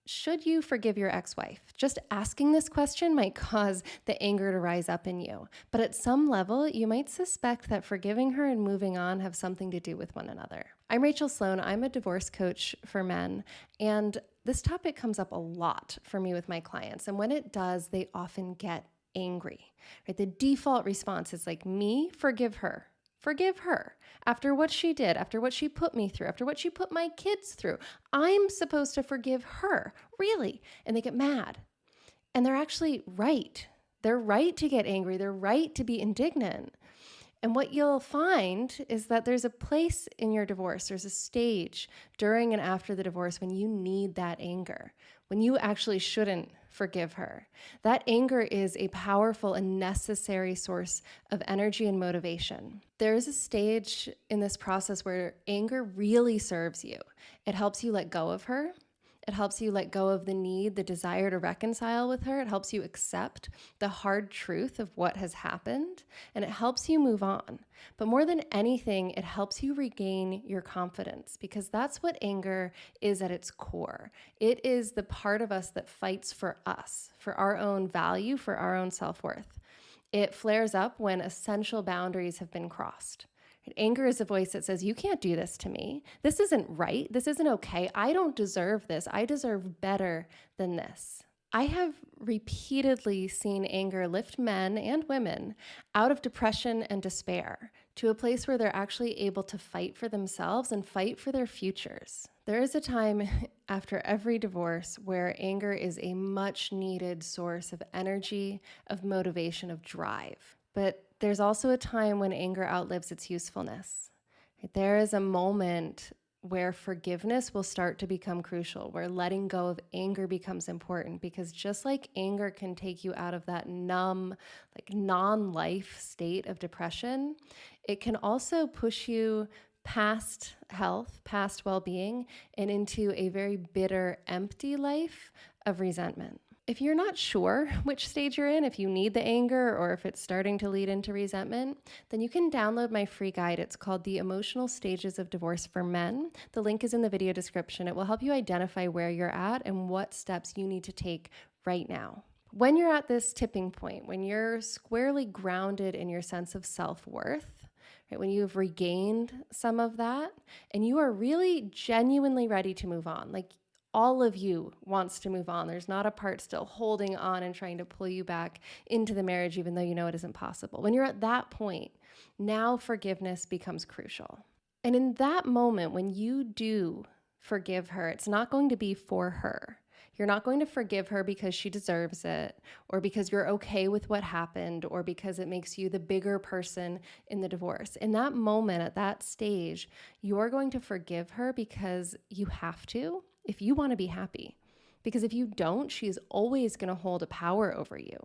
Should you forgive your ex-wife? Just asking this question might cause the anger to rise up in you. But at some level, you might suspect that forgiving her and moving on have something to do with one another. I'm Rachel Sloan. I'm a divorce coach for men. And this topic comes up a lot for me with my clients. And when it does, they often get angry, right? The default response is like, me, forgive her. Forgive her after what she did, after what she put me through, after what she put my kids through. I'm supposed to forgive her, really. And they get mad. And they're actually right. They're right to get angry. They're right to be indignant. And what you'll find is that there's a place in your divorce, there's a stage during and after the divorce when you need that anger, when you actually shouldn't forgive her. That anger is a powerful and necessary source of energy and motivation. There is a stage in this process where anger really serves you. It helps you let go of her. It helps you let go of the need, the desire to reconcile with her. It helps you accept the hard truth of what has happened, and it helps you move on. But more than anything, it helps you regain your confidence, because that's what anger is at its core. It is the part of us that fights for us, for our own value, for our own self-worth. It flares up when essential boundaries have been crossed. Anger is a voice that says, you can't do this to me. This isn't right. This isn't okay. I don't deserve this. I deserve better than this. I have repeatedly seen anger lift men and women out of depression and despair to a place where they're actually able to fight for themselves and fight for their futures. There is a time after every divorce where anger is a much needed source of energy, of motivation, of drive. But there's also a time when anger outlives its usefulness. There is a moment where forgiveness will start to become crucial, where letting go of anger becomes important, because just like anger can take you out of that numb, like non-life state of depression, it can also push you past health, past well-being, and into a very bitter, empty life of resentment. If you're not sure which stage you're in, if you need the anger or if it's starting to lead into resentment, then you can download my free guide. It's called The Emotional Stages of Divorce for Men. The link is in the video description. It will help you identify where you're at and what steps you need to take right now. When you're at this tipping point, when you're squarely grounded in your sense of self-worth, right, when you've regained some of that and you are really genuinely ready to move on, like all of you wants to move on. There's not a part still holding on and trying to pull you back into the marriage, even though you know it isn't possible. When you're at that point, now forgiveness becomes crucial. And in that moment, when you do forgive her, it's not going to be for her. You're not going to forgive her because she deserves it, or because you're okay with what happened, or because it makes you the bigger person in the divorce. In that moment, at that stage, you're going to forgive her because you have to, if you want to be happy. Because if you don't, she is always going to hold a power over you.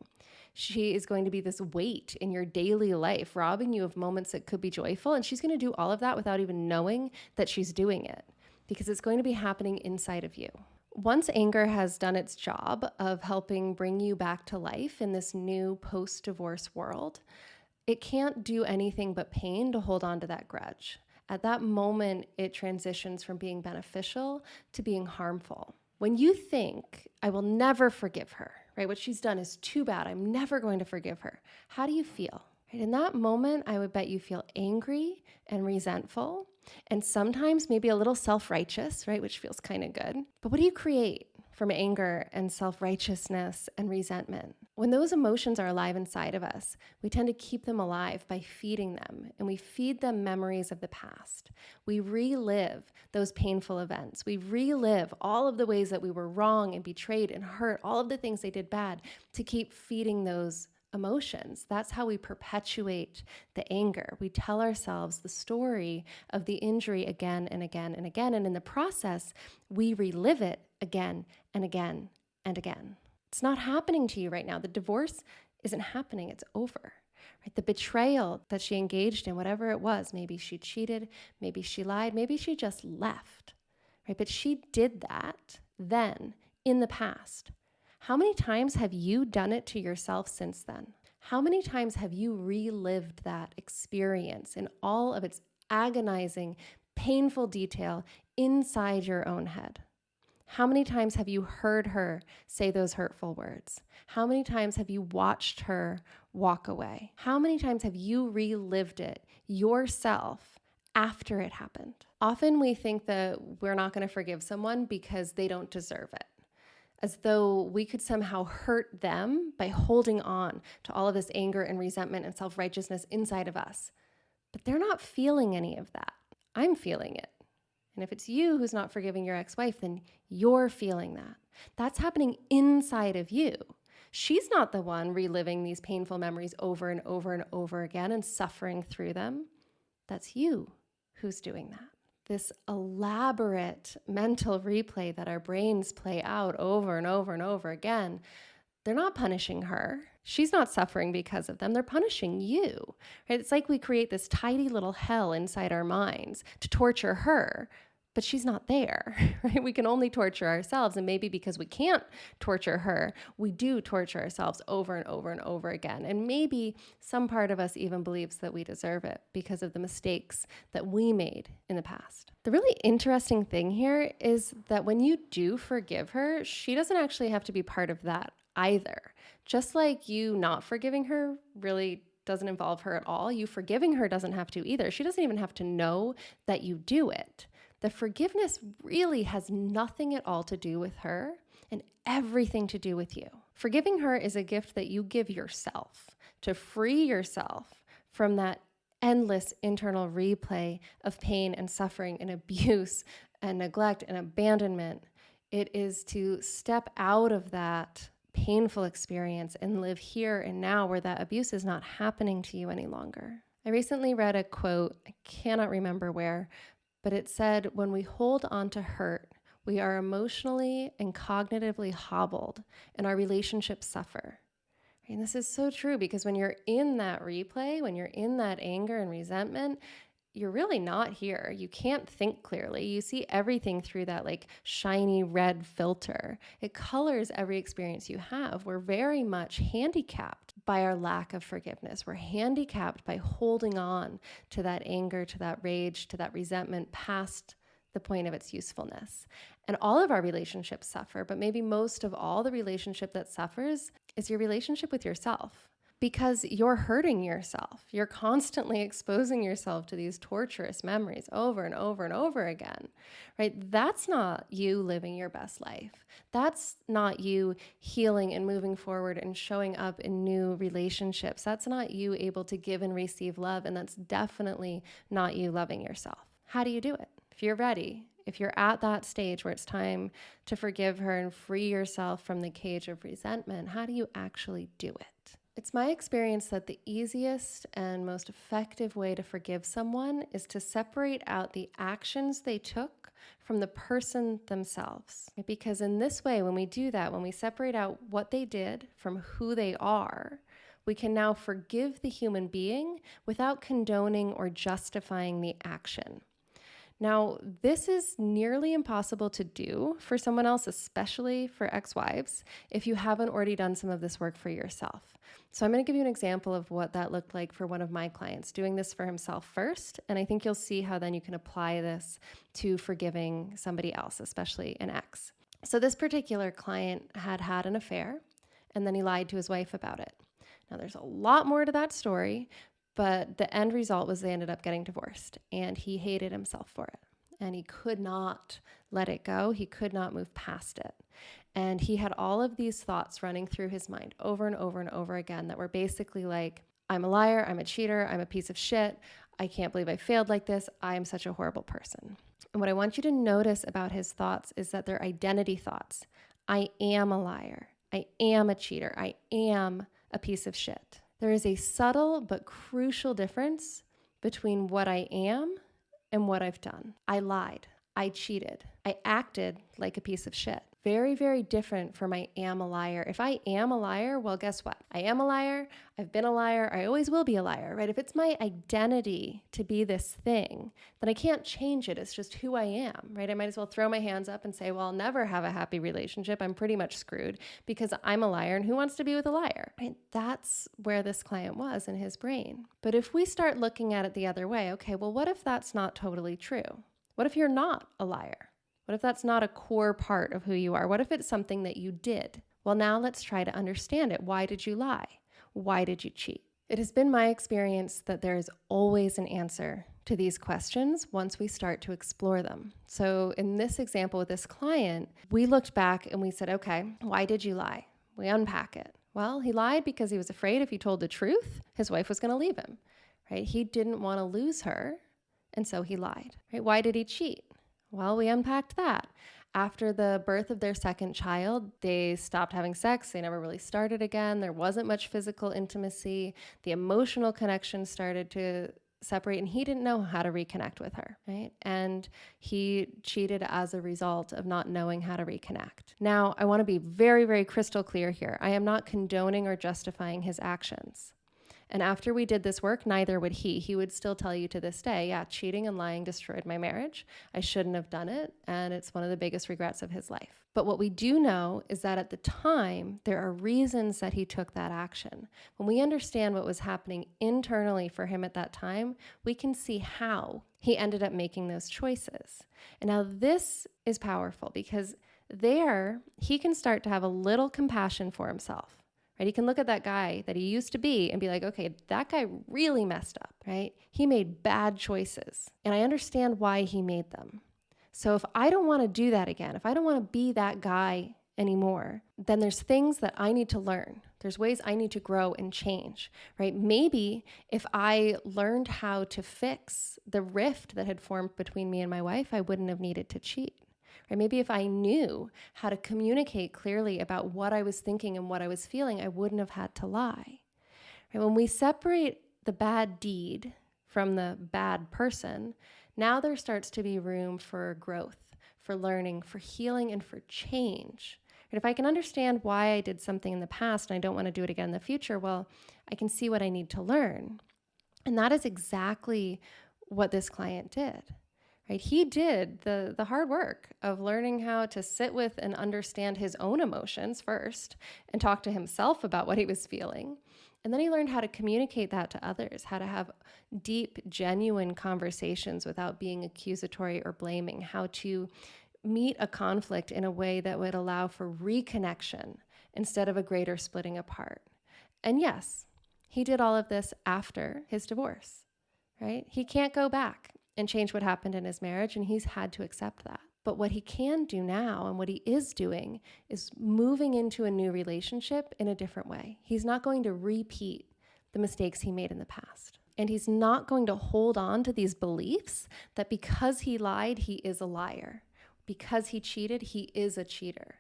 She is going to be this weight in your daily life, robbing you of moments that could be joyful. And she's going to do all of that without even knowing that she's doing it, because it's going to be happening inside of you. Once anger has done its job of helping bring you back to life in this new post-divorce world, it can't do anything but pain to hold on to that grudge. At that moment, it transitions from being beneficial to being harmful. When you think, I will never forgive her, right? What she's done is too bad. I'm never going to forgive her. How do you feel? Right? In that moment, I would bet you feel angry and resentful, and sometimes maybe a little self-righteous, right? Which feels kind of good. But what do you create from anger and self-righteousness and resentment? When those emotions are alive inside of us, we tend to keep them alive by feeding them, and we feed them memories of the past. We relive those painful events. We relive all of the ways that we were wrong and betrayed and hurt, all of the things they did bad, to keep feeding those emotions. That's how we perpetuate the anger. We tell ourselves the story of the injury again and again and again, and in the process, we relive it again and again and again. It's not happening to you right now. The divorce isn't happening. It's over. Right? The betrayal that she engaged in, whatever it was, maybe she cheated, maybe she lied, maybe she just left. Right? But she did that then in the past. How many times have you done it to yourself since then? How many times have you relived that experience in all of its agonizing, painful detail inside your own head? How many times have you heard her say those hurtful words? How many times have you watched her walk away? How many times have you relived it yourself after it happened? Often we think that we're not going to forgive someone because they don't deserve it, as though we could somehow hurt them by holding on to all of this anger and resentment and self-righteousness inside of us. But they're not feeling any of that. I'm feeling it. And if it's you who's not forgiving your ex-wife, then you're feeling that. That's happening inside of you. She's not the one reliving these painful memories over and over and over again and suffering through them. That's you who's doing that. This elaborate mental replay that our brains play out over and over and over again, they're not punishing her. She's not suffering because of them. They're punishing you. Right? It's like we create this tidy little hell inside our minds to torture her, but she's not there. Right? We can only torture ourselves, and maybe because we can't torture her, we do torture ourselves over and over and over again. And maybe some part of us even believes that we deserve it because of the mistakes that we made in the past. The really interesting thing here is that when you do forgive her, she doesn't actually have to be part of that either. Just like you not forgiving her really doesn't involve her at all, you forgiving her doesn't have to either. She doesn't even have to know that you do it. The forgiveness really has nothing at all to do with her and everything to do with you. Forgiving her is a gift that you give yourself to free yourself from that endless internal replay of pain and suffering and abuse and neglect and abandonment. It is to step out of that painful experience and live here and now where that abuse is not happening to you any longer. I recently read a quote, I cannot remember where, but it said, when we hold on to hurt, we are emotionally and cognitively hobbled and our relationships suffer. And this is so true because when you're in that replay, when you're in that anger and resentment, you're really not here. You can't think clearly. You see everything through that like shiny red filter. It colors every experience you have. We're very much handicapped by our lack of forgiveness. We're handicapped by holding on to that anger, to that rage, to that resentment past the point of its usefulness. And all of our relationships suffer, but maybe most of all, the relationship that suffers is your relationship with yourself. Because you're hurting yourself. You're constantly exposing yourself to these torturous memories over and over and over again, right? That's not you living your best life. That's not you healing and moving forward and showing up in new relationships. That's not you able to give and receive love. And that's definitely not you loving yourself. How do you do it? If you're ready, if you're at that stage where it's time to forgive her and free yourself from the cage of resentment, how do you actually do it? It's my experience that the easiest and most effective way to forgive someone is to separate out the actions they took from the person themselves. Because in this way, when we do that, when we separate out what they did from who they are, we can now forgive the human being without condoning or justifying the action. Now, this is nearly impossible to do for someone else, especially for ex-wives, if you haven't already done some of this work for yourself. So I'm going to give you an example of what that looked like for one of my clients, doing this for himself first, and I think you'll see how then you can apply this to forgiving somebody else, especially an ex. So this particular client had had an affair, and then he lied to his wife about it. Now, there's a lot more to that story, but the end result was they ended up getting divorced, and he hated himself for it. And he could not let it go. He could not move past it. And he had all of these thoughts running through his mind over and over and over again that were basically like, I'm a liar, I'm a cheater, I'm a piece of shit, I can't believe I failed like this, I am such a horrible person. And what I want you to notice about his thoughts is that they're identity thoughts. I am a liar. I am a cheater. I am a piece of shit. There is a subtle but crucial difference between what I am and what I've done. I lied. I cheated. I acted like a piece of shit. Very, very different from I am a liar. If I am a liar, well, guess what? I am a liar. I've been a liar. I always will be a liar, right? If it's my identity to be this thing, then I can't change it. It's just who I am, right? I might as well throw my hands up and say, well, I'll never have a happy relationship. I'm pretty much screwed because I'm a liar, and who wants to be with a liar? Right? That's where this client was in his brain. But if we start looking at it the other way, okay, well, what if that's not totally true? What if you're not a liar? What if that's not a core part of who you are? What if it's something that you did? Well, now let's try to understand it. Why did you lie? Why did you cheat? It has been my experience that there is always an answer to these questions once we start to explore them. So in this example with this client, we looked back and we said, okay, why did you lie? We unpack it. Well, he lied because he was afraid if he told the truth, his wife was going to leave him, right? He didn't want to lose her, and so he lied, right? Why did he cheat? Well, we unpacked that. After the birth of their second child, they stopped having sex. They never really started again. There wasn't much physical intimacy. The emotional connection started to separate, and he didn't know how to reconnect with her, right? And he cheated as a result of not knowing how to reconnect. Now, I want to be very, very crystal clear here. I am not condoning or justifying his actions. And after we did this work, neither would he. He would still tell you to this day, yeah, cheating and lying destroyed my marriage. I shouldn't have done it. And it's one of the biggest regrets of his life. But what we do know is that at the time, there are reasons that he took that action. When we understand what was happening internally for him at that time, we can see how he ended up making those choices. And now this is powerful because there he can start to have a little compassion for himself. Right? He can look at that guy that he used to be and be like, okay, that guy really messed up, right? He made bad choices, and I understand why he made them. So if I don't want to do that again, if I don't want to be that guy anymore, then there's things that I need to learn. There's ways I need to grow and change, right? Maybe if I learned how to fix the rift that had formed between me and my wife, I wouldn't have needed to cheat. Or maybe if I knew how to communicate clearly about what I was thinking and what I was feeling, I wouldn't have had to lie. Right? When we separate the bad deed from the bad person, now there starts to be room for growth, for learning, for healing, and for change. And if I can understand why I did something in the past and I don't want to do it again in the future, well, I can see what I need to learn. And that is exactly what this client did. Right? He did the hard work of learning how to sit with and understand his own emotions first and talk to himself about what he was feeling. And then he learned how to communicate that to others, how to have deep, genuine conversations without being accusatory or blaming, how to meet a conflict in a way that would allow for reconnection instead of a greater splitting apart. And yes, he did all of this after his divorce, right? He can't go back and change what happened in his marriage, and he's had to accept that. But what he can do now, and what he is doing, is moving into a new relationship in a different way. He's not going to repeat the mistakes he made in the past. And he's not going to hold on to these beliefs that because he lied, he is a liar. Because he cheated, he is a cheater.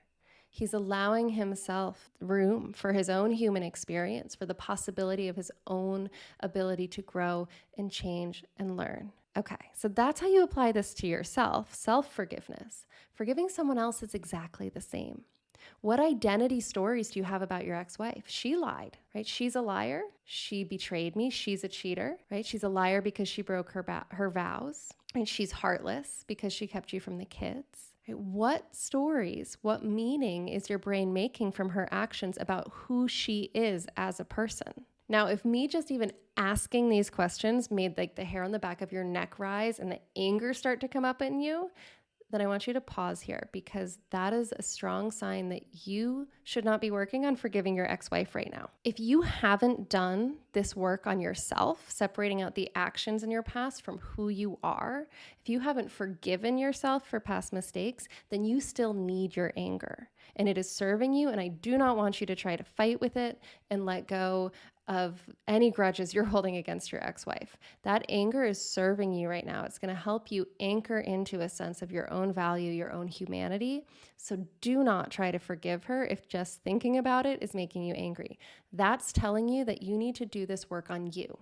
He's allowing himself room for his own human experience, for the possibility of his own ability to grow and change and learn. Okay, so that's how you apply this to yourself, self-forgiveness. Forgiving someone else is exactly the same. What identity stories do you have about your ex-wife? She lied, right? She's a liar. She betrayed me. She's a cheater, right? She's a liar because she broke her vows. And she's heartless because she kept you from the kids. Right? What stories, what meaning is your brain making from her actions about who she is as a person? Now, if me just even asking these questions made like the hair on the back of your neck rise and the anger start to come up in you, then I want you to pause here, because that is a strong sign that you should not be working on forgiving your ex-wife right now. If you haven't done this work on yourself, separating out the actions in your past from who you are, if you haven't forgiven yourself for past mistakes, then you still need your anger. And it is serving you, and I do not want you to try to fight with it and let go of any grudges you're holding against your ex-wife. That anger is serving you right now. It's going to help you anchor into a sense of your own value, your own humanity. So do not try to forgive her if just thinking about it is making you angry. That's telling you that you need to do this work on you,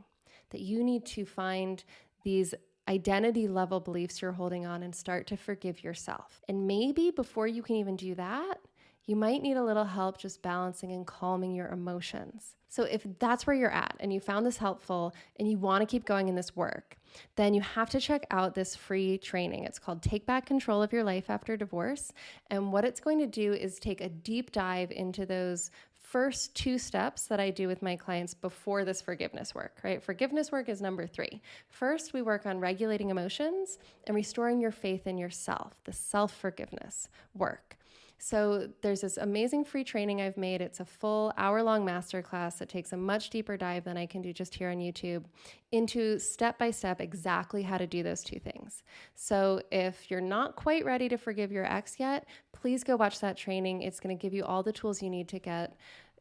that you need to find these identity level beliefs you're holding on and start to forgive yourself. And maybe before you can even do that, you might need a little help just balancing and calming your emotions. So if that's where you're at and you found this helpful and you want to keep going in this work, then you have to check out this free training. It's called Take Back Control of Your Life After Divorce. And what it's going to do is take a deep dive into those first 2 steps that I do with my clients before this forgiveness work, right? Forgiveness work is number 3. First, we work on regulating emotions and restoring your faith in yourself, the self-forgiveness work. So there's this amazing free training I've made. It's a full hour-long masterclass that takes a much deeper dive than I can do just here on YouTube into step-by-step exactly how to do those 2 things. So if you're not quite ready to forgive your ex yet, please go watch that training. It's going to give you all the tools you need to get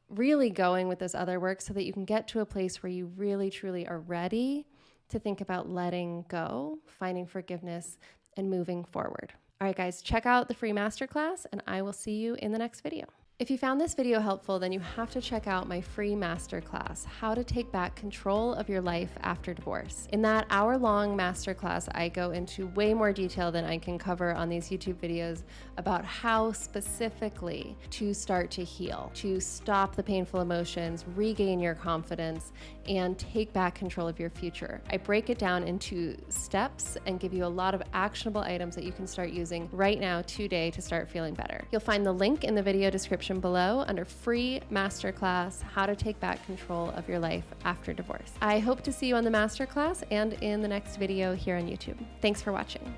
really going with this other work so that you can get to a place where you really, truly are ready to think about letting go, finding forgiveness, and moving forward. All right, guys, check out the free masterclass, and I will see you in the next video. If you found this video helpful, then you have to check out my free masterclass, How to Take Back Control of Your Life After Divorce. In that hour-long masterclass, I go into way more detail than I can cover on these YouTube videos about how specifically to start to heal, to stop the painful emotions, regain your confidence, and take back control of your future. I break it down into steps and give you a lot of actionable items that you can start using right now today to start feeling better. You'll find the link in the video description below under free masterclass, How to Take Back Control of Your Life After Divorce. I hope to see you on the masterclass and in the next video here on YouTube. Thanks for watching.